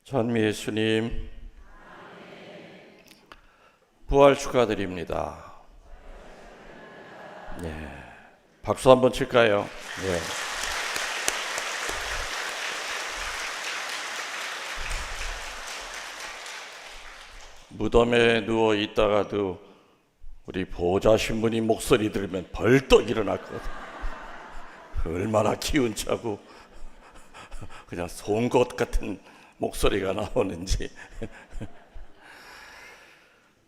전미 예수님, 부활 축하드립니다. 네, 박수 한번 칠까요? 네. 무덤에 누워 있다가도 우리 보호자 신부님 목소리 들으면 벌떡 일어났거든. 얼마나 기운차고 그냥 송곳 같은 목소리가 나오는지.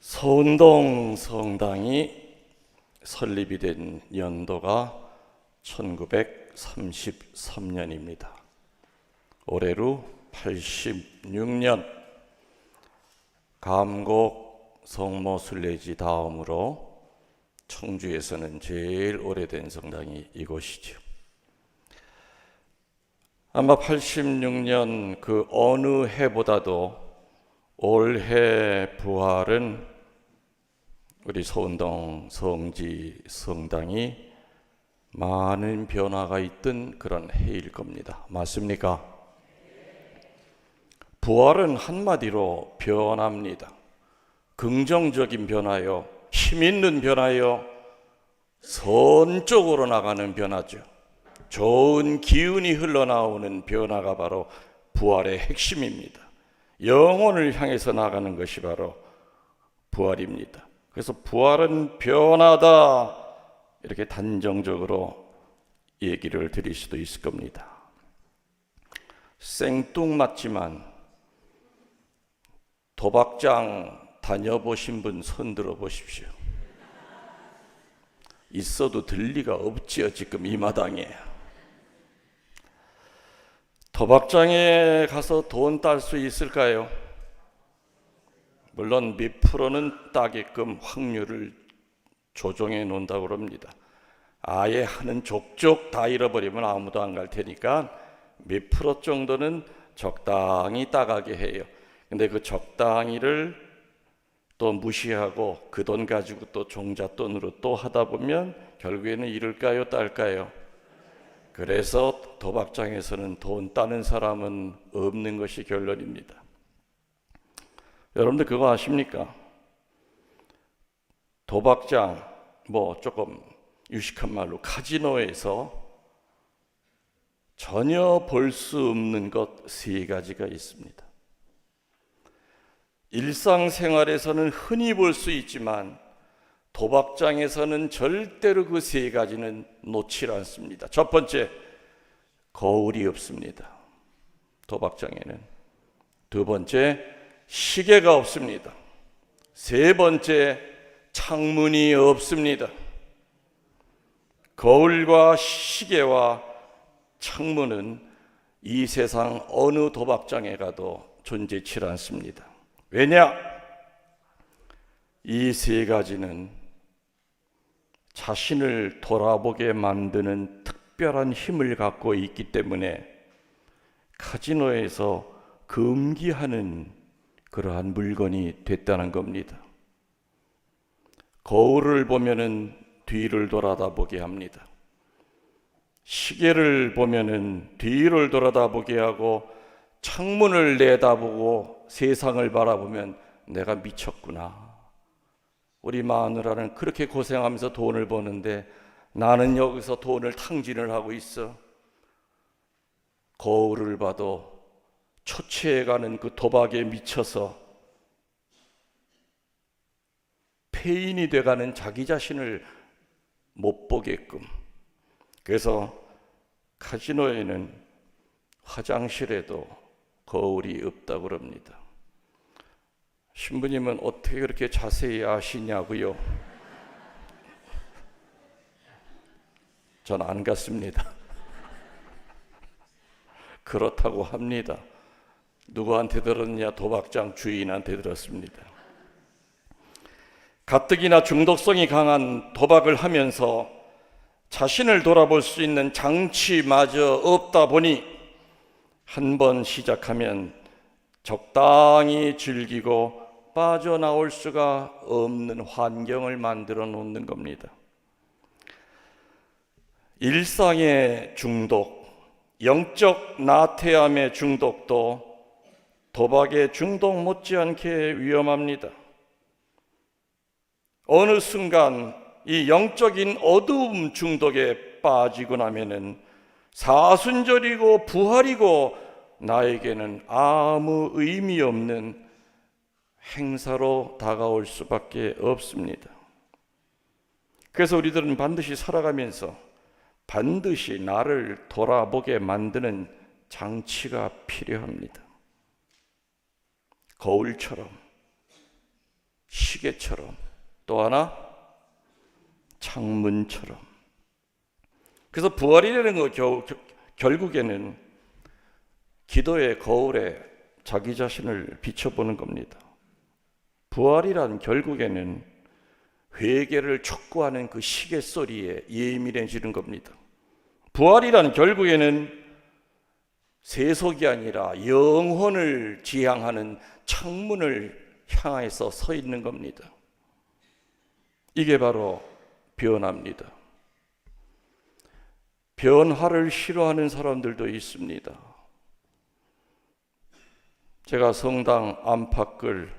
서운동 성당이 설립이 된 연도가 1933년입니다. 올해로 86년. 감곡 성모순례지 다음으로 청주에서는 제일 오래된 성당이 이곳이죠. 아마 86년 그 어느 해보다도 올해 부활은 우리 서운동 성지 성당이 많은 변화가 있던 그런 해일 겁니다. 맞습니까? 부활은 한마디로 변화입니다. 긍정적인 변화요, 힘 있는 변화요, 선 쪽으로 나가는 변화죠. 좋은 기운이 흘러나오는 변화가 바로 부활의 핵심입니다. 영혼을 향해서 나가는 것이 바로 부활입니다. 그래서 부활은 변화다, 이렇게 단정적으로 얘기를 드릴 수도 있을 겁니다. 생뚱맞지만 도박장 다녀보신 분 손 들어 보십시오. 있어도 들 리가 없지요, 지금 이 마당에. 도박장에 가서 돈 딸 수 있을까요? 물론 몇 프로는 따게끔 확률을 조정해 놓는다고 그럽니다. 아예 하는 족족 다 잃어버리면 아무도 안 갈 테니까 몇 프로 정도는 적당히 따가게 해요. 근데 그 적당히를 또 무시하고 그 돈 가지고 또 종잣돈으로 또 하다 보면 결국에는 잃을까요, 딸까요? 그래서 도박장에서는 돈 따는 사람은 없는 것이 결론입니다. 여러분들 그거 아십니까? 도박장, 조금 유식한 말로 카지노에서 전혀 볼 수 없는 것 3가지가 있습니다. 일상생활에서는 흔히 볼 수 있지만 도박장에서는 절대로 그 3가지는 놓지 않습니다. 첫 번째, 거울이 없습니다. 도박장에는. 두 번째, 시계가 없습니다. 세 번째, 창문이 없습니다. 거울과 시계와 창문은 이 세상 어느 도박장에 가도 존재치 않습니다. 왜냐? 이 3가지는 자신을 돌아보게 만드는 특별한 힘을 갖고 있기 때문에 카지노에서 금기하는 그러한 물건이 됐다는 겁니다. 거울을 보면은 뒤를 돌아다보게 합니다. 시계를 보면은 뒤를 돌아다보게 하고, 창문을 내다보고 세상을 바라보면 내가 미쳤구나. 우리 마누라는 그렇게 고생하면서 돈을 버는데 나는 여기서 돈을 탕진을 하고 있어. 거울을 봐도 초췌해가는 그 도박에 미쳐서 폐인이 돼가는 자기 자신을 못 보게끔. 그래서 카지노에는 화장실에도 거울이 없다고 그럽니다. 신부님은 어떻게 그렇게 자세히 아시냐고요? 전 안 갔습니다. 그렇다고 합니다. 누구한테 들었냐? 도박장 주인한테 들었습니다. 가뜩이나 중독성이 강한 도박을 하면서 자신을 돌아볼 수 있는 장치마저 없다 보니 한 번 시작하면 적당히 즐기고 빠져나올 수가 없는 환경을 만들어 놓는 겁니다. 일상의 중독, 영적 나태함의 중독도 도박에 중독 못지않게 위험합니다. 어느 순간 이 영적인 어두움 중독에 빠지고 나면은 사순절이고 부활이고 나에게는 아무 의미 없는 행사로 다가올 수밖에 없습니다. 그래서 우리들은 반드시 살아가면서 반드시 나를 돌아보게 만드는 장치가 필요합니다. 거울처럼, 시계처럼, 또 하나 창문처럼. 그래서 부활이라는 거 결국에는 기도의 거울에 자기 자신을 비춰보는 겁니다. 부활이란 결국에는 회개를 촉구하는 그 시계 소리에 예민해지는 겁니다. 부활이란 결국에는 세속이 아니라 영혼을 지향하는 창문을 향해서 서 있는 겁니다. 이게 바로 변화입니다. 변화를 싫어하는 사람들도 있습니다. 제가 성당 안팎을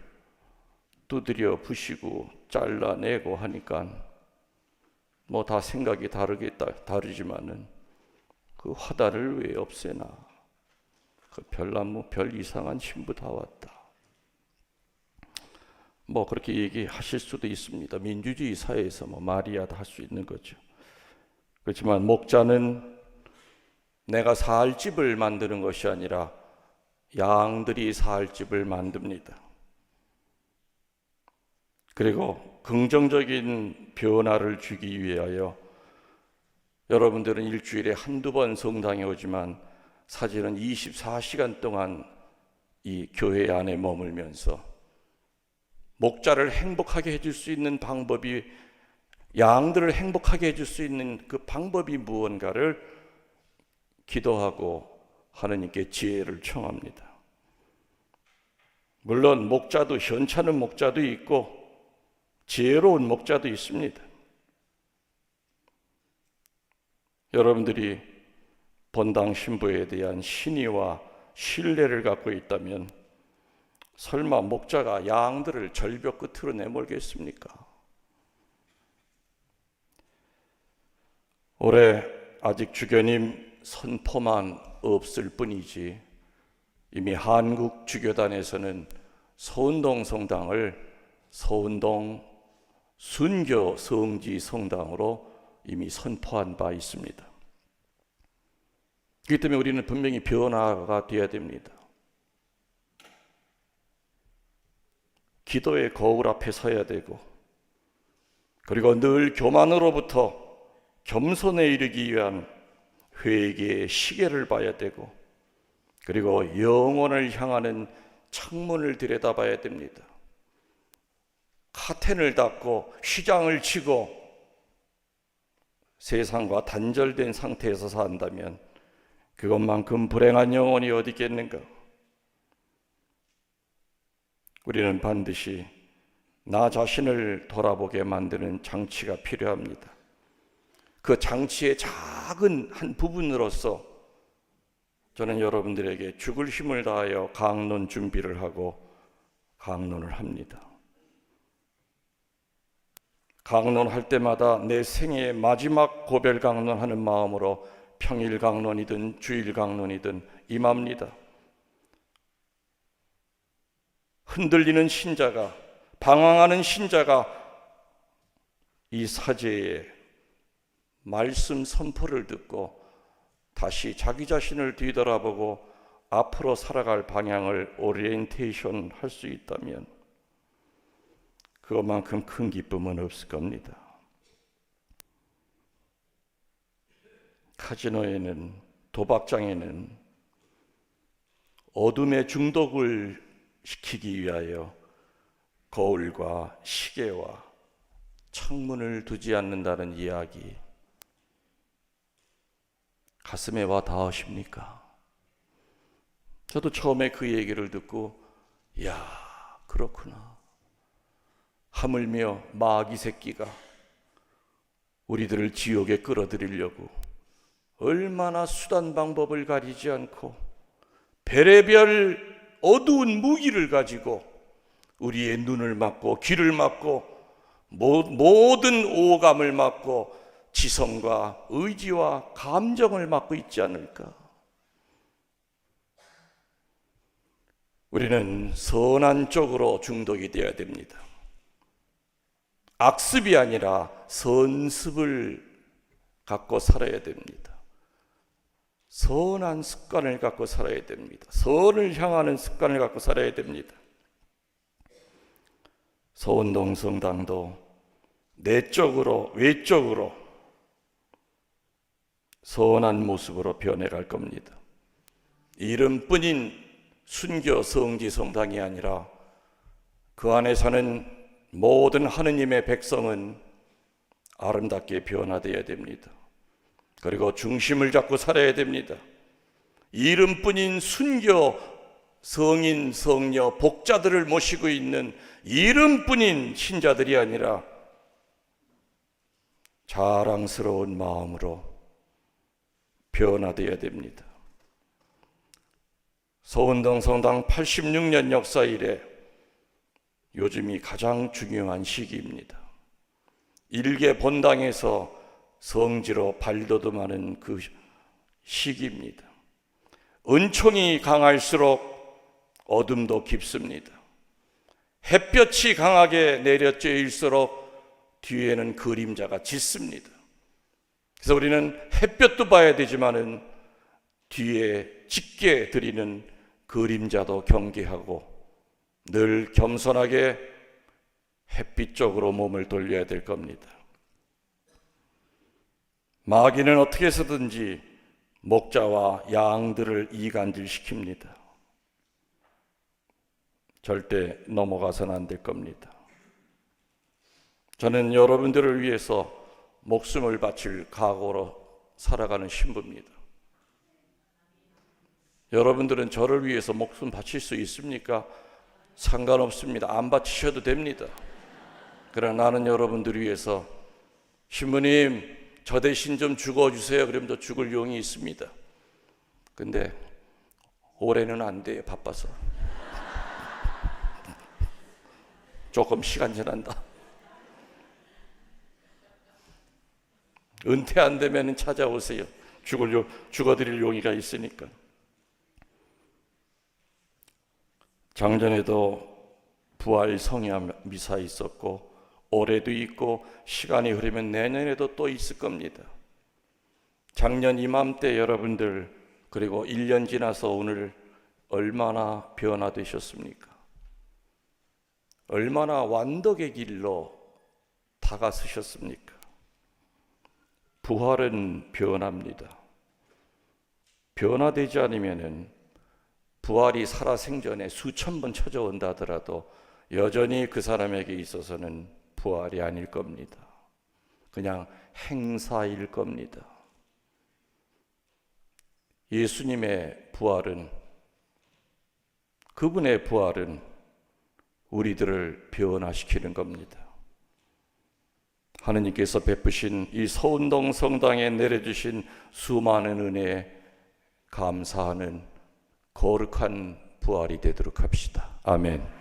두드려 부시고 잘라내고 하니까 뭐 다 생각이 다르지만은 그 화단을 왜 없애나, 그 별나무 별 이상한 신부 다 왔다, 뭐 그렇게 얘기하실 수도 있습니다. 민주주의 사회에서 뭐 말이야 다 할 수 있는 거죠. 그렇지만 목자는 내가 살 집을 만드는 것이 아니라 양들이 살 집을 만듭니다. 그리고 긍정적인 변화를 주기 위하여 여러분들은 일주일에 한두 번 성당에 오지만 사실은 24시간 동안 이 교회 안에 머물면서 목자를 행복하게 해줄 수 있는 방법이, 양들을 행복하게 해줄 수 있는 그 방법이 무언가를 기도하고 하느님께 지혜를 청합니다. 물론 목자도 현찮은 목자도 있고 지혜로운 목자도 있습니다. 여러분들이 본당 신부에 대한 신의와 신뢰를 갖고 있다면 설마 목자가 양들을 절벽 끝으로 내몰겠습니까? 올해 아직 주교님 선포만 없을 뿐이지 이미 한국 주교단에서는 서운동 성당을 서운동 순교 성지 성당으로 이미 선포한 바 있습니다. 그렇기 때문에 우리는 분명히 변화가 되어야 됩니다. 기도의 거울 앞에 서야 되고, 그리고 늘 교만으로부터 겸손에 이르기 위한 회개의 시계를 봐야 되고, 그리고 영혼을 향하는 창문을 들여다봐야 됩니다. 카텐을 닫고 휘장을 치고 세상과 단절된 상태에서 산다면 그것만큼 불행한 영혼이 어디 있겠는가? 우리는 반드시 나 자신을 돌아보게 만드는 장치가 필요합니다. 그 장치의 작은 한 부분으로서 저는 여러분들에게 죽을 힘을 다하여 강론 준비를 하고 강론을 합니다. 강론할 때마다 내 생애의 마지막 고별 강론하는 마음으로 평일 강론이든 주일 강론이든 임합니다. 흔들리는 신자가, 방황하는 신자가 이 사제의 말씀 선포를 듣고 다시 자기 자신을 뒤돌아보고 앞으로 살아갈 방향을 오리엔테이션 할 수 있다면 그것만큼 큰 기쁨은 없을 겁니다. 카지노에는, 도박장에는 어둠의 중독을 시키기 위하여 거울과 시계와 창문을 두지 않는다는 이야기, 가슴에 와 닿으십니까? 저도 처음에 그 얘기를 듣고 야, 그렇구나. 하물며 마귀 새끼가 우리들을 지옥에 끌어들이려고 얼마나 수단 방법을 가리지 않고 별의별 어두운 무기를 가지고 우리의 눈을 막고 귀를 막고 모든 오감을 막고 지성과 의지와 감정을 막고 있지 않을까? 우리는 선한 쪽으로 중독이 되어야 됩니다. 악습이 아니라 선습을 갖고 살아야 됩니다. 선한 습관을 갖고 살아야 됩니다. 선을 향하는 습관을 갖고 살아야 됩니다. 서운동성당도 내적으로 외적으로 선한 모습으로 변해갈 겁니다. 이름뿐인 순교 성지 성당이 아니라 그 안에 사는 모든 하느님의 백성은 아름답게 변화되어야 됩니다. 그리고 중심을 잡고 살아야 됩니다. 이름뿐인 순교 성인, 성녀, 복자들을 모시고 있는 이름뿐인 신자들이 아니라 자랑스러운 마음으로 변화되어야 됩니다. 서운동 성당 86년 역사 이래 요즘이 가장 중요한 시기입니다. 일개 본당에서 성지로 발돋움하는 그 시기입니다. 은총이 강할수록 어둠도 깊습니다. 햇볕이 강하게 내려쬐일수록 뒤에는 그림자가 짙습니다. 그래서 우리는 햇볕도 봐야 되지만은 뒤에 짙게 드리는 그림자도 경계하고 늘 겸손하게 햇빛 쪽으로 몸을 돌려야 될 겁니다. 마귀는 어떻게 해서든지 목자와 양들을 이간질시킵니다. 절대 넘어가서는 안 될 겁니다. 저는 여러분들을 위해서 목숨을 바칠 각오로 살아가는 신부입니다. 여러분들은 저를 위해서 목숨 바칠 수 있습니까? 상관없습니다. 안 바치셔도 됩니다. 그러나 나는 여러분들을 위해서 신부님 저 대신 좀 죽어주세요. 그러면 저 죽을 용이 있습니다. 근데 올해는 안 돼요. 바빠서. 조금 시간 지난다. 은퇴 안 되면 찾아오세요. 죽어드릴 용의가 있으니까. 작년에도 부활 성야 미사 있었고 올해도 있고 시간이 흐르면 내년에도 또 있을 겁니다. 작년 이맘때 여러분들 그리고 1년 지나서 오늘 얼마나 변화되셨습니까? 얼마나 완덕의 길로 다가서셨습니까? 부활은 변합니다. 변화되지 않으면은 부활이 살아생전에 수천 번 찾아온다 하더라도 여전히 그 사람에게 있어서는 부활이 아닐 겁니다. 그냥 행사일 겁니다. 예수님의 부활은, 그분의 부활은 우리들을 변화시키는 겁니다. 하느님께서 베푸신 이 서운동 성당에 내려주신 수많은 은혜에 감사하는 거룩한 부활이 되도록 합시다. 아멘.